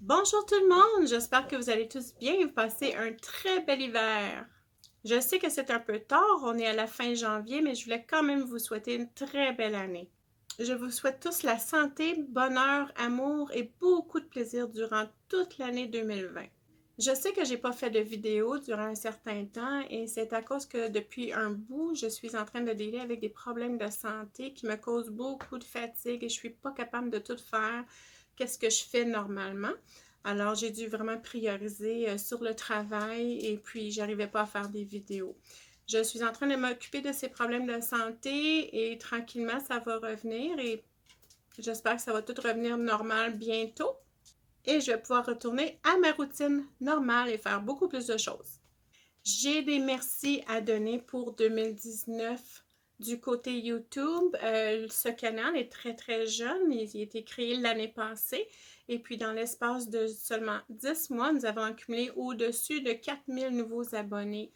Bonjour tout le monde, j'espère que vous allez tous bien et vous passez un très bel hiver. Je sais que c'est un peu tard, on est à la fin janvier, mais je voulais quand même vous souhaiter une très belle année. Je vous souhaite tous la santé, bonheur, amour et beaucoup de plaisir durant toute l'année 2020. Je sais que j'ai pas fait de vidéo durant un certain temps et c'est à cause que depuis un bout, je suis en train de dealer avec des problèmes de santé qui me causent beaucoup de fatigue et je suis pas capable de tout faire qu'est-ce que je fais normalement. Alors, j'ai dû vraiment prioriser sur le travail et puis j'arrivais pas à faire des vidéos. Je suis en train de m'occuper de ces problèmes de santé et tranquillement, ça va revenir et j'espère que ça va tout revenir normal bientôt et je vais pouvoir retourner à ma routine normale et faire beaucoup plus de choses. J'ai des merci à donner pour 2019 du côté YouTube. Ce canal est très très jeune, il a été créé l'année passée et puis dans l'espace de seulement 10 mois, nous avons accumulé au-dessus de 4000 nouveaux abonnés.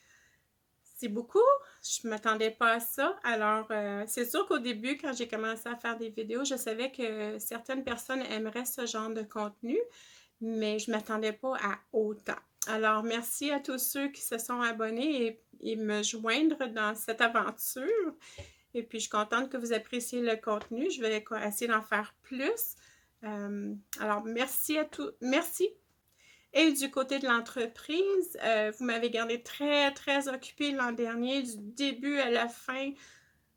C'est beaucoup, je ne m'attendais pas à ça. Alors, c'est sûr qu'au début, quand j'ai commencé à faire des vidéos, je savais que certaines personnes aimeraient ce genre de contenu, mais je ne m'attendais pas à autant. Alors, merci à tous ceux qui se sont abonnés et me joindre dans cette aventure. Et puis, je suis contente que vous appréciez le contenu. Je vais essayer d'en faire plus. Alors, merci à tous. Merci. Et du côté de l'entreprise, vous m'avez gardé très, très occupée l'an dernier, du début à la fin,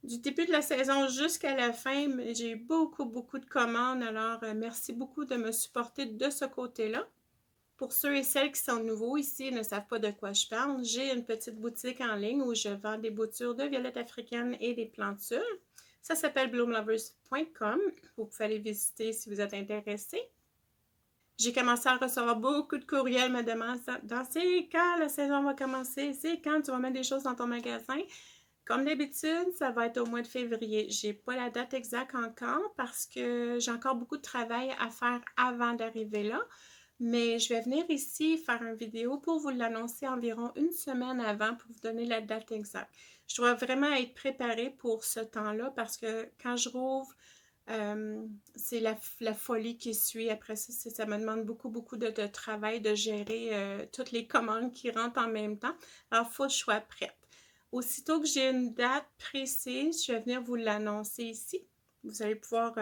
du début de la saison jusqu'à la fin. J'ai eu beaucoup, beaucoup de commandes. Alors, merci beaucoup de me supporter de ce côté-là. Pour ceux et celles qui sont nouveaux ici et ne savent pas de quoi je parle, j'ai une petite boutique en ligne où je vends des boutures de violettes africaines et des plantules. Ça s'appelle bloomlovers.com. Vous pouvez aller visiter si vous êtes intéressé. J'ai commencé à recevoir beaucoup de courriels me demandant c'est quand la saison va commencer, c'est quand tu vas mettre des choses dans ton magasin. Comme d'habitude, ça va être au mois de février. J'ai pas la date exacte encore parce que j'ai encore beaucoup de travail à faire avant d'arriver là. Mais je vais venir ici faire une vidéo pour vous l'annoncer environ une semaine avant pour vous donner la date exacte. Je dois vraiment être préparée pour ce temps-là parce que quand je rouvre, c'est la folie qui suit. Après ça, ça me demande beaucoup, beaucoup de travail de gérer toutes les commandes qui rentrent en même temps. Alors, il faut que je sois prête. Aussitôt que j'ai une date précise, je vais venir vous l'annoncer ici. Vous allez pouvoir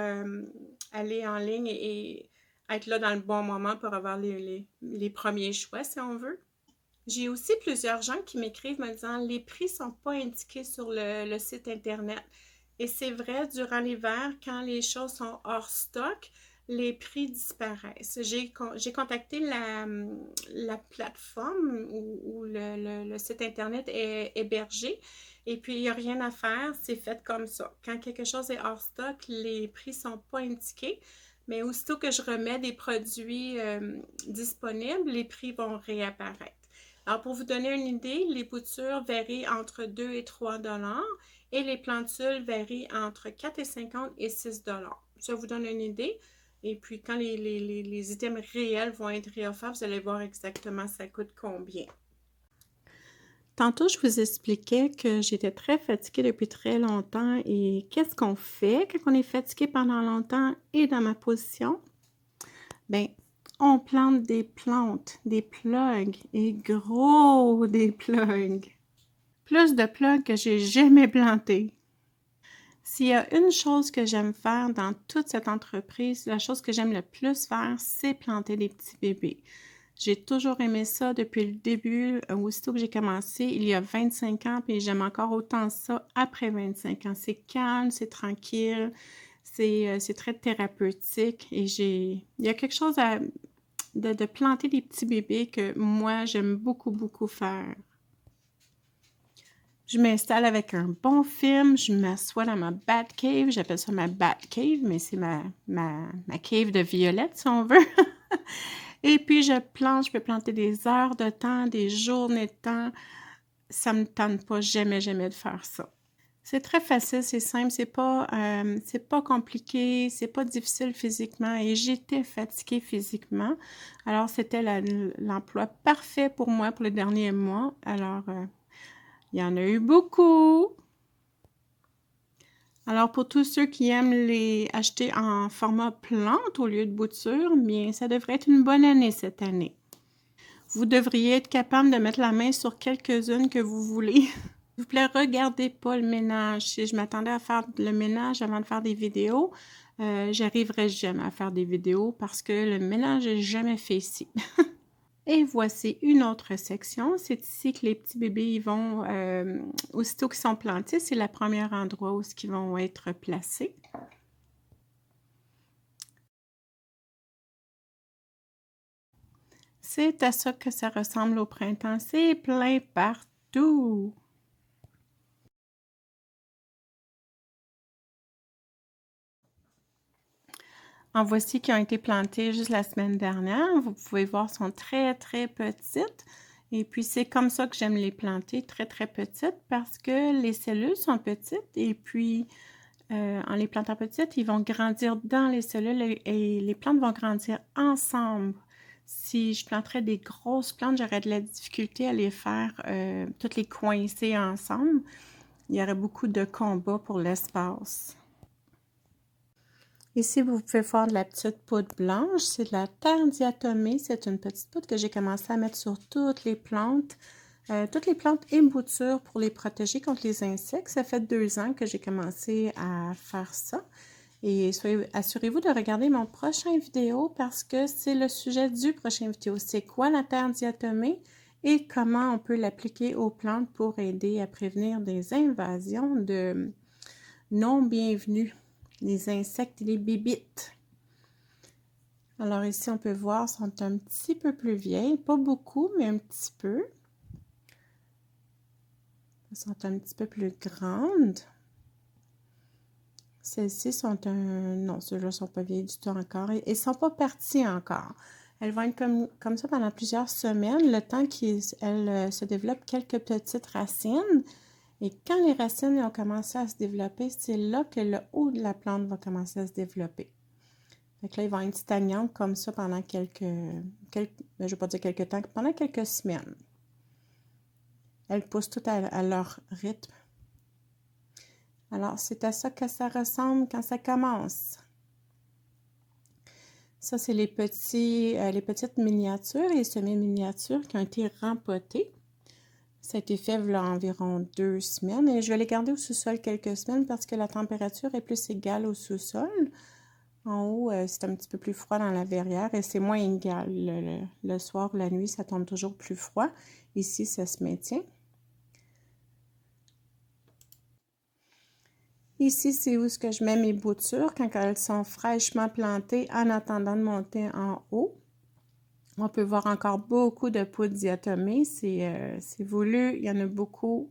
aller en ligne et être là dans le bon moment pour avoir les premiers choix, si on veut. J'ai aussi plusieurs gens qui m'écrivent me disant les prix ne sont pas indiqués sur le site Internet. Et c'est vrai, durant l'hiver, quand les choses sont hors stock, les prix disparaissent. J'ai contacté la plateforme où le site Internet est hébergé et puis il n'y a rien à faire, c'est fait comme ça. Quand quelque chose est hors stock, les prix ne sont pas indiqués, mais aussitôt que je remets des produits disponibles, les prix vont réapparaître. Alors, pour vous donner une idée, les boutures varient entre 2 et 3 dollars et les plantules varient entre 4,50 et 6 dollars. Ça vous donne une idée. Et puis, quand les items réels vont être réofferts, vous allez voir exactement ça coûte combien. Tantôt, je vous expliquais que j'étais très fatiguée depuis très longtemps et qu'est-ce qu'on fait quand on est fatigué pendant longtemps et dans ma position? Ben, on plante des plantes, des plugs et gros des plugs. Plus de plugs que j'ai jamais plantés. S'il y a une chose que j'aime faire dans toute cette entreprise, la chose que j'aime le plus faire, c'est planter des petits bébés. J'ai toujours aimé ça depuis le début, aussitôt que j'ai commencé, il y a 25 ans, puis j'aime encore autant ça après 25 ans. C'est calme, c'est tranquille, c'est très thérapeutique et il y a quelque chose de planter des petits bébés que moi, j'aime beaucoup, beaucoup faire. Je m'installe avec un bon film, je m'assois dans ma bat cave, j'appelle ça ma bat cave, mais c'est ma cave de violette si on veut. Et puis je plante, je peux planter des heures de temps, des journées de temps. Ça me tente pas jamais, jamais de faire ça. C'est très facile, c'est simple, c'est pas compliqué, c'est pas difficile physiquement et j'étais fatiguée physiquement. Alors c'était l'emploi parfait pour moi pour les derniers mois. Alors il y en a eu beaucoup. Alors, pour tous ceux qui aiment les acheter en format plante au lieu de bouture, bien, ça devrait être une bonne année cette année. Vous devriez être capable de mettre la main sur quelques-unes que vous voulez. S'il vous plaît, regardez pas le ménage. Si je m'attendais à faire le ménage avant de faire des vidéos, j'arriverais jamais à faire des vidéos parce que le ménage n'est jamais fait ici. Et voici une autre section. C'est ici que les petits bébés ils vont, aussitôt qu'ils sont plantés, c'est le premier endroit où ils vont être placés. C'est à ça que ça ressemble au printemps. C'est plein partout. En voici qui ont été plantées juste la semaine dernière. Vous pouvez voir, elles sont très, très petites. Et puis, c'est comme ça que j'aime les planter, très, très petites, parce que les cellules sont petites. Et puis, en les plantant petites, ils vont grandir dans les cellules et les plantes vont grandir ensemble. Si je planterais des grosses plantes, j'aurais de la difficulté à les faire, toutes les coincer ensemble. Il y aurait beaucoup de combats pour l'espace. Ici, vous pouvez voir de la petite poudre blanche. C'est de la terre diatomée. C'est une petite poudre que j'ai commencé à mettre sur toutes les plantes. Et boutures pour les protéger contre les insectes. Ça fait 2 ans que j'ai commencé à faire ça. Et assurez-vous de regarder mon prochain vidéo parce que c'est le sujet du prochain vidéo. C'est quoi la terre diatomée et comment on peut l'appliquer aux plantes pour aider à prévenir des invasions de non bienvenus, les insectes et les bébites. Alors ici, on peut voir, elles sont un petit peu plus vieilles, pas beaucoup, mais un petit peu. Elles sont un petit peu plus grandes. Celles-ci sont non, ceux-là ne sont pas vieilles du tout encore. Elles ne sont pas parties encore. Elles vont être comme ça pendant plusieurs semaines, le temps qu'elles se développent quelques petites racines. Et quand les racines ont commencé à se développer, c'est là que le haut de la plante va commencer à se développer. Donc là, ils vont être stagnantes comme ça pendant je ne vais pas dire quelques temps, pendant quelques semaines. Elles poussent toutes à leur rythme. Alors, c'est à ça que ça ressemble quand ça commence. Ça, c'est les petites miniatures et semi-miniatures qui ont été rempotées. Ça a été fait il y a environ 2 semaines et je vais les garder au sous-sol quelques semaines parce que la température est plus égale au sous-sol. En haut, c'est un petit peu plus froid dans la verrière et c'est moins égal. Le soir ou la nuit, ça tombe toujours plus froid. Ici, ça se maintient. Ici, c'est où que je mets mes boutures quand elles sont fraîchement plantées en attendant de monter en haut. On peut voir encore beaucoup de poudre diatomée. C'est voulu, il y en a beaucoup.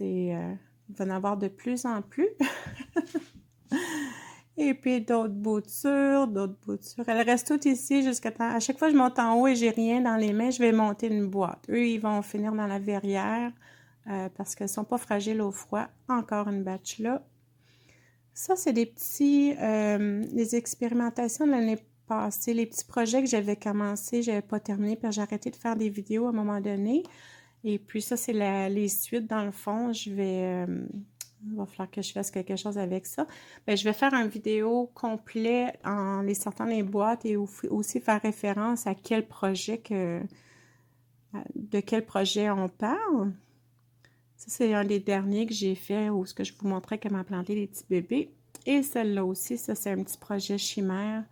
Il va y en avoir de plus en plus. Et puis d'autres boutures. Elles restent toutes ici jusqu'à temps. À chaque fois que je monte en haut et j'ai rien dans les mains, je vais monter une boîte. Eux, ils vont finir dans la verrière parce qu'elles ne sont pas fragiles au froid. Encore une batch là. Ça, c'est des expérimentations de l'année passée, les petits projets que j'avais commencé, je n'avais pas terminé, puis j'ai arrêté de faire des vidéos à un moment donné. Et puis ça, c'est les suites dans le fond. Il va falloir que je fasse quelque chose avec ça. Bien, je vais faire une vidéo complète en les sortant des boîtes et aussi faire référence à de quel projet on parle. Ça, c'est un des derniers que j'ai fait où je vous montrais comment planter les petits bébés. Et celle-là aussi, ça, c'est un petit projet chimère.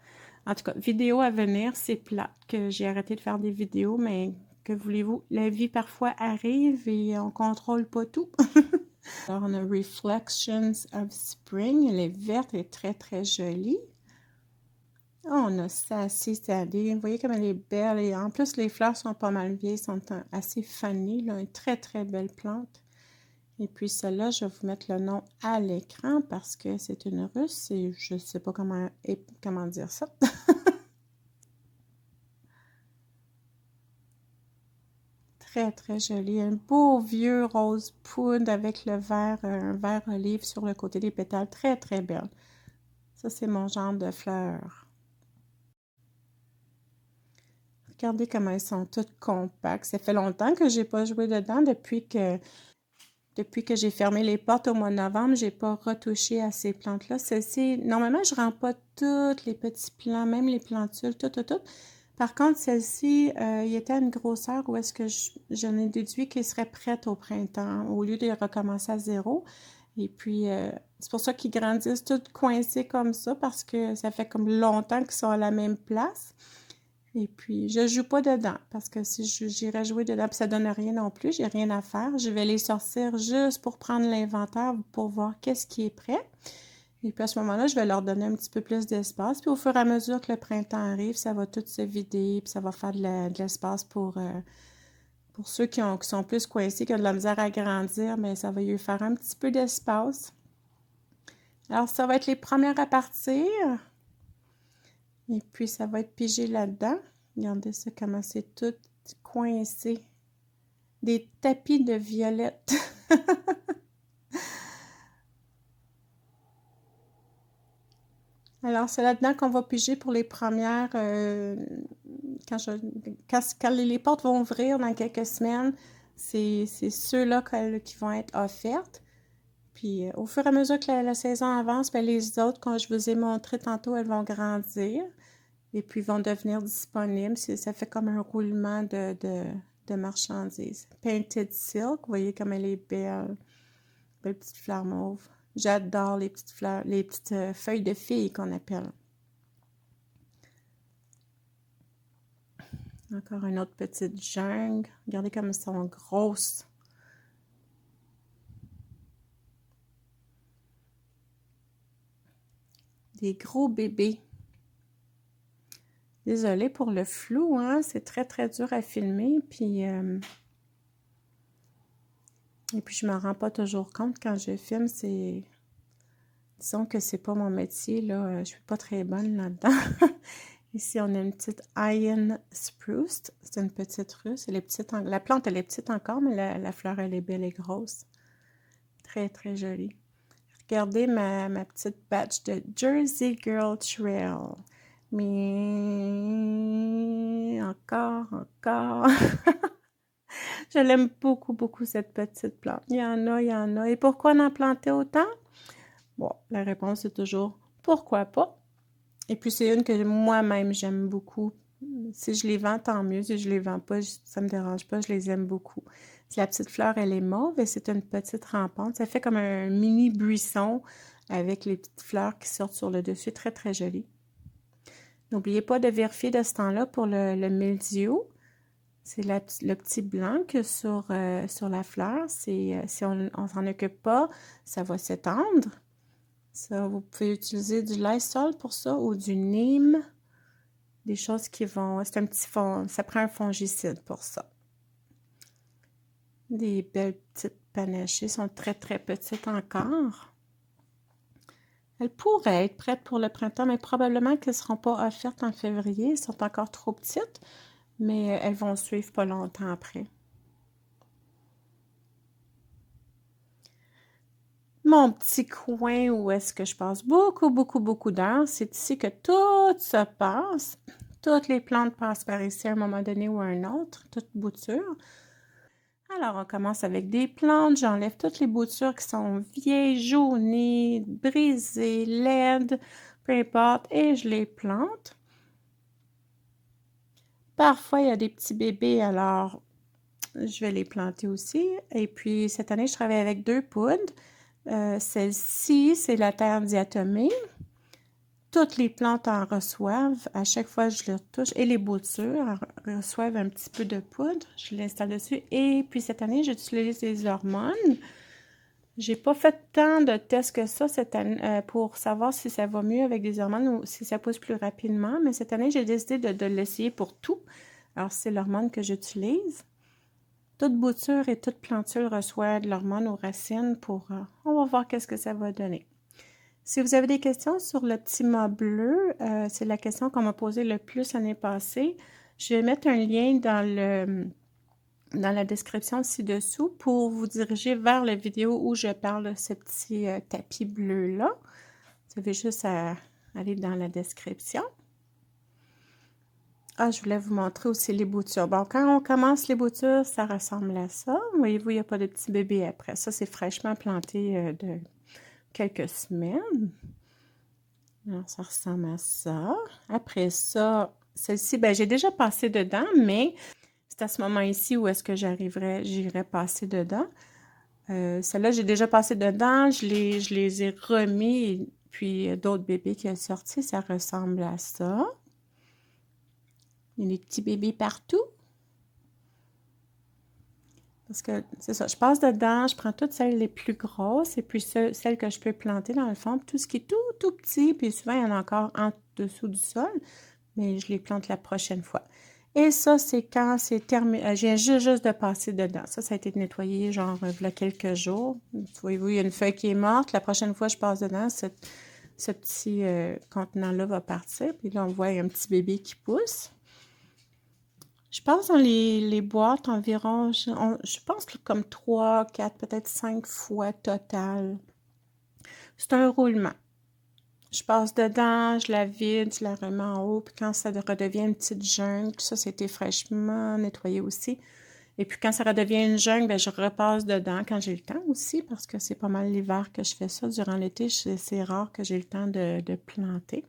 En tout cas, vidéo à venir, c'est plate que j'ai arrêté de faire des vidéos, mais que voulez-vous, la vie parfois arrive et on ne contrôle pas tout. Alors, on a Reflections of Spring. Elle est verte et très, très jolie. On a Sassy Sally. Vous voyez comme elle est belle. Et en plus, les fleurs sont pas mal vieilles, sont assez fanées. Là. Une très, très belle plante. Et puis celle-là, je vais vous mettre le nom à l'écran parce que c'est une russe et je ne sais pas comment dire ça. Très, très joli. Un beau vieux rose poudre avec un vert olive sur le côté des pétales. Très, très belle. Ça, c'est mon genre de fleurs. Regardez comment elles sont toutes compactes. Ça fait longtemps que je n'ai pas joué dedans depuis que Depuis que j'ai fermé les portes au mois de novembre, j'ai pas retouché à ces plantes-là. Celles-ci, normalement, je rends pas tous les petits plants, même les plantules, tout. Par contre, celle-ci, il était à une grosseur où est-ce que j'en ai déduit qu'elle serait prête au printemps, au lieu de recommencer à zéro. Et puis, c'est pour ça qu'ils grandissent toutes coincées comme ça, parce que ça fait comme longtemps qu'ils sont à la même place. Et puis, je joue pas dedans, parce que si j'irais jouer dedans, puis ça donne rien non plus, j'ai rien à faire. Je vais les sortir juste pour prendre l'inventaire, pour voir qu'est-ce qui est prêt. Et puis à ce moment-là, je vais leur donner un petit peu plus d'espace. Puis au fur et à mesure que le printemps arrive, ça va tout se vider, puis ça va faire de l'espace pour ceux qui sont plus coincés, qui ont de la misère à grandir, mais ça va lui faire un petit peu d'espace. Alors, ça va être les premières à partir. Et puis, ça va être pigé là-dedans. Regardez ça, comment c'est tout coincé. Des tapis de violettes. Alors, c'est là-dedans qu'on va piger pour les premières. Quand les portes vont ouvrir dans quelques semaines, c'est ceux-là qui vont être offertes. Puis, au fur et à mesure que la saison avance, bien, les autres, comme je vous ai montré tantôt, elles vont grandir et puis vont devenir disponibles. Ça fait comme un roulement de marchandises. Painted Silk, vous voyez comme elle est belle. Belle petite fleur mauve. J'adore les petites fleurs, les petites feuilles de filles qu'on appelle. Encore une autre petite jungle. Regardez comme elles sont grosses. Des gros bébés. Désolée pour le flou, hein? C'est très, très dur à filmer. Et puis, je ne me rends pas toujours compte quand je filme. Disons que c'est pas mon métier, là. Je suis pas très bonne là-dedans. Ici, on a une petite Iron Spruce. C'est une petite russe. La plante, elle est petite encore, mais la fleur, elle est belle et grosse. Très, très jolie. Regardez ma petite batch de Jersey Girl Trail. Mais encore. Je l'aime beaucoup, beaucoup, cette petite plante. Il y en a. Et pourquoi en planter autant? Bon, la réponse est toujours pourquoi pas. Et puis, c'est une que moi-même, j'aime beaucoup. Si je les vends, tant mieux. Si je les vends pas, ça me dérange pas. Je les aime beaucoup. La petite fleur, elle est mauve et c'est une petite rampante. Ça fait comme un mini buisson avec les petites fleurs qui sortent sur le dessus. Très, très joli. N'oubliez pas de vérifier de ce temps-là pour le mildiou. C'est le petit blanc que sur la fleur. Si on s'en occupe pas, ça va s'étendre. Ça, vous pouvez utiliser du Lysol pour ça ou du Nîmes. Des choses qui vont... C'est un petit fond... Ça prend un fongicide pour ça. Des belles petites panachées. Sont très, très petites encore. Elles pourraient être prêtes pour le printemps, mais probablement qu'elles ne seront pas offertes en février. Elles sont encore trop petites, mais elles vont suivre pas longtemps après. Mon petit coin où est-ce que je passe beaucoup d'heures, c'est ici que tout se passe. Toutes les plantes passent par ici à un moment donné ou à un autre, toute bouture. Alors, on commence avec des plantes. J'enlève toutes les boutures qui sont vieilles, jaunies, brisées, laides, peu importe, et je les plante. Parfois, il y a des petits bébés, alors je vais les planter aussi. Et puis, cette année, je travaille avec 2 poudres. Celle-ci, c'est la terre diatomée. Toutes les plantes en reçoivent. À chaque fois, je les retouche. Et les boutures reçoivent un petit peu de poudre. Je l'installe dessus. Et puis, cette année, j'utilise des hormones. J'ai pas fait tant de tests que ça cette année pour savoir si ça va mieux avec des hormones ou si ça pousse plus rapidement. Mais cette année, j'ai décidé de l'essayer pour tout. Alors, c'est l'hormone que j'utilise. Toute bouture et toute plantule reçoit de l'hormone aux racines pour... on va voir qu'est-ce que ça va donner. Si vous avez des questions sur le petit mât bleu, c'est la question qu'on m'a posée le plus l'année passée. Je vais mettre un lien dans la description ci-dessous pour vous diriger vers la vidéo où je parle de ce petit tapis bleu-là. Vous avez juste à aller dans la description. Ah, je voulais vous montrer aussi les boutures. Bon, quand on commence les boutures, ça ressemble à ça. Voyez-vous, il n'y a pas de petits bébés après. Ça, c'est fraîchement planté de quelques semaines. Alors, ça ressemble à ça. Après ça, celle-ci, ben, j'ai déjà passé dedans, mais c'est à ce moment ici où est-ce que j'irai passer dedans. Celle-là, j'ai déjà passé dedans, je les ai remis, et puis d'autres bébés qui ont sorti, ça ressemble à ça. Il y a des petits bébés partout. Parce que c'est ça, je passe dedans, je prends toutes celles les plus grosses et puis celles que je peux planter dans le fond. Puis tout ce qui est tout petit, puis souvent il y en a encore en dessous du sol, mais je les plante la prochaine fois. Et ça, c'est quand c'est terminé. Je viens juste de passer dedans. Ça a été nettoyé genre il y a quelques jours. Voyez-vous, il y a une feuille qui est morte. La prochaine fois que je passe dedans, ce petit contenant-là va partir. Puis là, on voit un petit bébé qui pousse. Je pense dans les boîtes environ, je pense que comme 3, 4, peut-être 5 fois total. C'est un roulement. Je passe dedans, je la vide, je la remets en haut, puis quand ça redevient une petite jungle, ça c'était fraîchement nettoyé aussi. Et puis quand ça redevient une jungle, ben, je repasse dedans quand j'ai le temps aussi, parce que c'est pas mal l'hiver que je fais ça. Durant l'été, c'est rare que j'ai le temps de planter.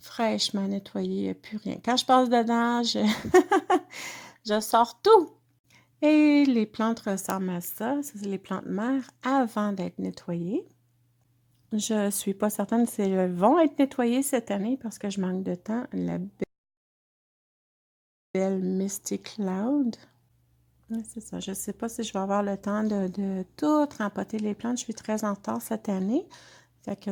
Fraîchement nettoyé, il n'y a plus rien. Quand je passe dedans, je sors tout. Et les plantes ressemblent à ça. Ça, c'est les plantes mères avant d'être nettoyées. Je ne suis pas certaine si elles vont être nettoyées cette année parce que je manque de temps. La belle Misty Cloud. Ouais, c'est ça. Je ne sais pas si je vais avoir le temps de tout rempoter les plantes. Je suis très en retard cette année. Fait que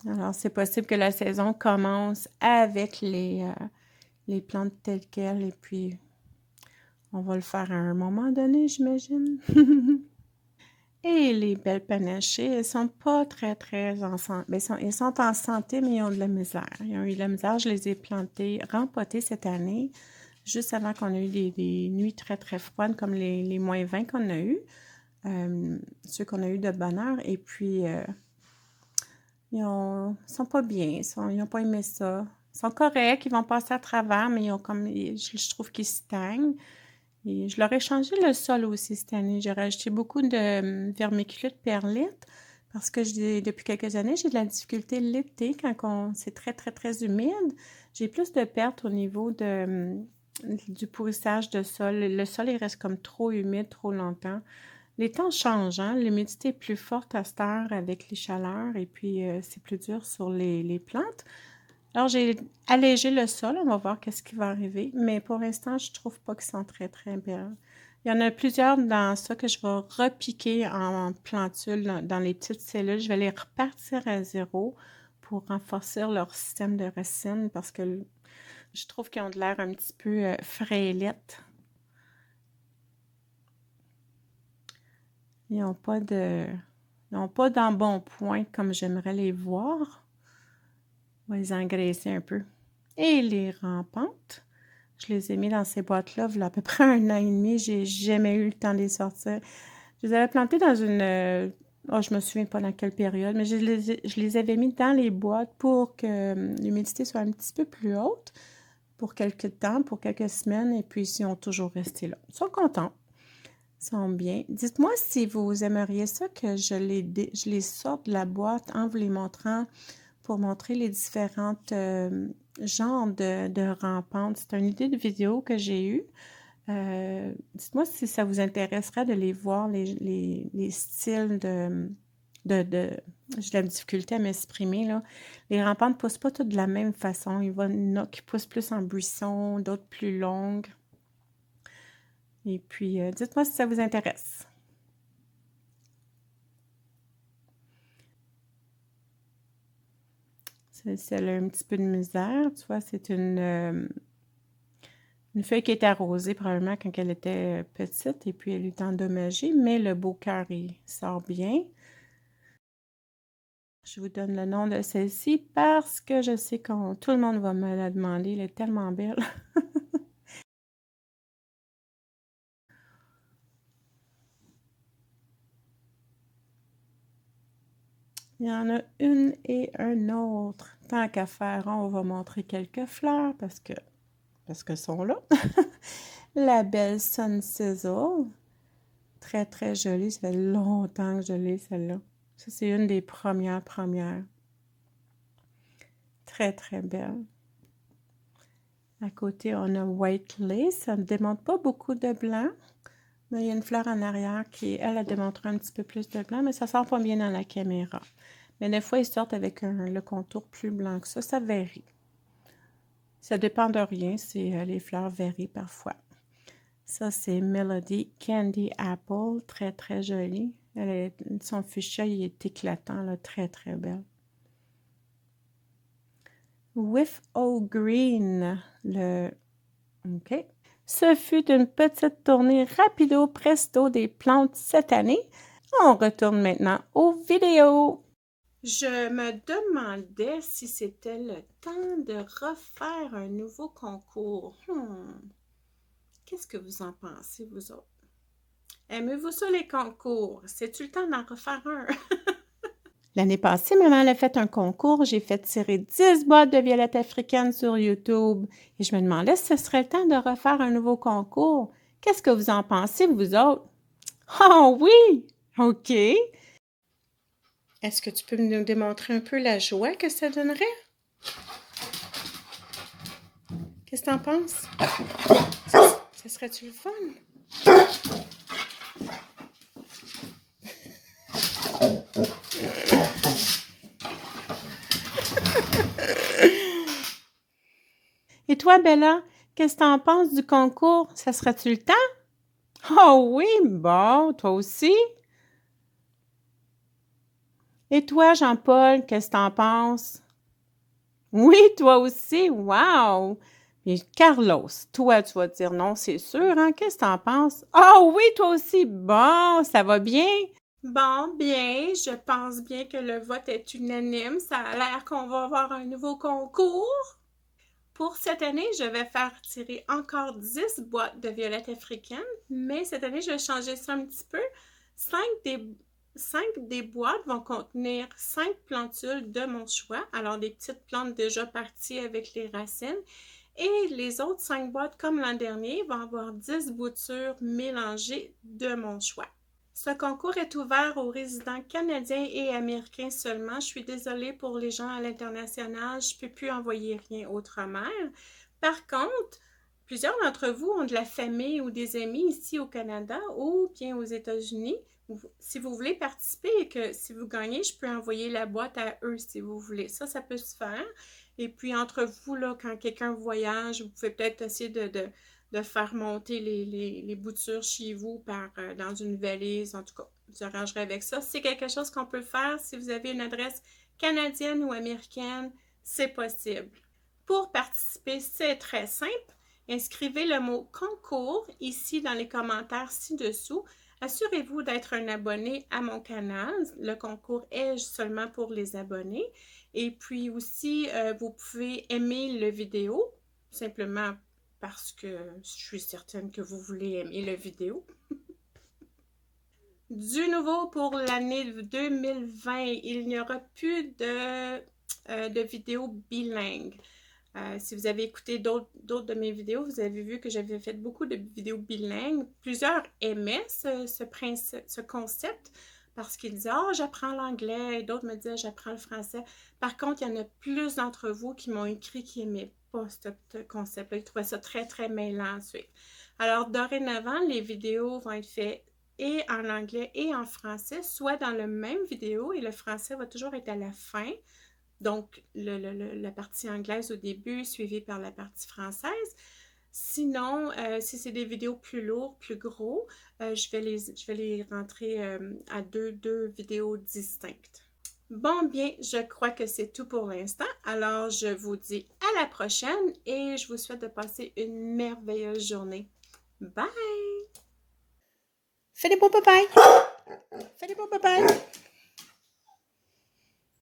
alors, c'est possible que la saison commence avec les plantes telles quelles et puis on va le faire à un moment donné, j'imagine. Et les belles panachées, elles sont pas très en santé. Elles sont en santé, mais ils ont de la misère. Ils ont eu de la misère. Je les ai plantées, rempotées cette année, juste avant qu'on ait eu des nuits très froides, comme les moins 20 qu'on a eu. Ceux qu'on a eu de bonheur. Et puis, sont pas bien. Ils n'ont pas aimé ça. Ils sont corrects, ils vont passer à travers, mais je trouve qu'ils stagnent. Et je leur ai changé le sol aussi cette année. J'ai rajouté beaucoup de vermiculite perlite parce que depuis quelques années, j'ai de la difficulté l'été quand c'est très humide. J'ai plus de pertes au niveau du pourrissage de sol. Le sol, il reste comme trop humide trop longtemps. Les temps changent, hein? L'humidité est plus forte à cette heure avec les chaleurs et puis c'est plus dur sur les plantes. Alors, j'ai allégé le sol. On va voir qu'est-ce qui va arriver. Mais pour l'instant, je trouve pas qu'ils sont très belles. Il y en a plusieurs dans ça que je vais repiquer en plantules dans les petites cellules. Je vais les repartir à zéro pour renforcer leur système de racines parce que je trouve qu'ils ont de l'air un petit peu frêlettes. Ils n'ont pas d'embonpoint comme j'aimerais les voir. On va les engraisser un peu. Et les rampantes, je les ai mis dans ces boîtes-là, il y a à peu près 1 an et demi. J'ai jamais eu le temps de les sortir. Je les avais plantées dans je me souviens pas dans quelle période, mais je les avais mis dans les boîtes pour que l'humidité soit un petit peu plus haute pour quelques temps, pour quelques semaines, et puis ils ont toujours resté là. Ils sont contents. Ils sont bien. Dites-moi si vous aimeriez ça que je les sorte de la boîte en vous les montrant pour montrer les différentes genres de rampantes. C'est une idée de vidéo que j'ai eue. Dites-moi si ça vous intéresserait de les voir, les styles j'ai de la difficulté à m'exprimer, là. Les rampantes ne poussent pas toutes de la même façon. Il y en a qui poussent plus en buisson, d'autres plus longues. Et puis, dites-moi si ça vous intéresse. Elle a un petit peu de misère. Tu vois, c'est une feuille qui est arrosée probablement quand elle était petite et puis elle est endommagée, mais le beau cœur, il sort bien. Je vous donne le nom de celle-ci parce que je sais que tout le monde va me la demander. Elle est tellement belle. Il y en a une et un autre. Tant qu'à faire, on va montrer quelques fleurs parce qu'elles sont là. La belle Sun Sizzle. Très, très jolie. Ça fait longtemps que je l'ai, celle-là. Ça, c'est une des premières. Très, très belle. À côté, on a White Lace. Ça ne démontre pas beaucoup de blanc. Mais il y a une fleur en arrière qui, elle démontre un petit peu plus de blanc, mais ça sort pas bien dans la caméra. Mais des fois, ils sortent avec le contour plus blanc que ça. Ça varie. Ça dépend de rien. Les fleurs varient parfois. Ça, c'est Melody Candy Apple. Très, très jolie. Son fuchsia, il est éclatant, là, très, très belle. With All Green. OK. Ce fut une petite tournée rapido presto des plantes cette année. On retourne maintenant aux vidéos. Je me demandais si c'était le temps de refaire un nouveau concours. Qu'est-ce que vous en pensez, vous autres? Aimez-vous ça, les concours? C'est-tu le temps d'en refaire un? L'année passée, maman elle a fait un concours. J'ai fait tirer 10 boîtes de violettes africaines sur YouTube. Et je me demandais si ce serait le temps de refaire un nouveau concours. Qu'est-ce que vous en pensez, vous autres? Oh oui! OK. Est-ce que tu peux nous démontrer un peu la joie que ça donnerait? Qu'est-ce que tu en penses? Ça serait-tu le fun? Et toi, Bella, qu'est-ce que tu en penses du concours? Ça serait-tu le temps? Oh oui, bon, toi aussi? Et toi, Jean-Paul, qu'est-ce que tu en penses? Oui, toi aussi, wow! Et Carlos, toi, tu vas dire non, c'est sûr, hein? Qu'est-ce que tu en penses? Oh oui, toi aussi, bon, ça va bien? Bon, bien, je pense bien que le vote est unanime. Ça a l'air qu'on va avoir un nouveau concours. Pour cette année, je vais faire tirer encore 10 boîtes de violettes africaines, mais cette année, je vais changer ça un petit peu. 5 des boîtes vont contenir 5 plantules de mon choix, alors des petites plantes déjà parties avec les racines. Et les autres 5 boîtes, comme l'an dernier, vont avoir 10 boutures mélangées de mon choix. Ce concours est ouvert aux résidents canadiens et américains seulement. Je suis désolée pour les gens à l'international, je ne peux plus envoyer rien outre-mer. Par contre, plusieurs d'entre vous ont de la famille ou des amis ici au Canada ou bien aux États-Unis. Si vous voulez participer et que si vous gagnez, je peux envoyer la boîte à eux si vous voulez. Ça peut se faire. Et puis entre vous, là, quand quelqu'un voyage, vous pouvez peut-être essayer de faire monter les boutures chez vous dans une valise. En tout cas, vous arrangerez avec ça. C'est quelque chose qu'on peut faire si vous avez une adresse canadienne ou américaine, c'est possible. Pour participer, c'est très simple. Inscrivez le mot concours ici dans les commentaires ci-dessous. Assurez-vous d'être un abonné à mon canal. Le concours est seulement pour les abonnés. Et puis aussi, vous pouvez aimer la vidéo, simplement parce que je suis certaine que vous voulez aimer la vidéo. Du nouveau pour l'année 2020, il n'y aura plus de vidéos bilingues. Si vous avez écouté d'autres de mes vidéos, vous avez vu que j'avais fait beaucoup de vidéos bilingues. Plusieurs aimaient ce concept parce qu'ils disaient « Ah, j'apprends l'anglais » et d'autres me disaient « J'apprends le français ». Par contre, il y en a plus d'entre vous qui m'ont écrit qui n'aimaient pas ce concept-là. Ils trouvaient ça très, très mêlant à suivre. Alors, dorénavant, les vidéos vont être faites et en anglais et en français, soit dans la même vidéo et le français va toujours être à la fin. Donc, la partie anglaise au début, suivie par la partie française. Sinon, si c'est des vidéos plus lourdes, plus gros, je vais les rentrer à deux vidéos distinctes. Bon, bien, je crois que c'est tout pour l'instant. Alors, je vous dis à la prochaine et je vous souhaite de passer une merveilleuse journée. Bye! Fais des beaux bye-bye! Fais des beaux bye-bye!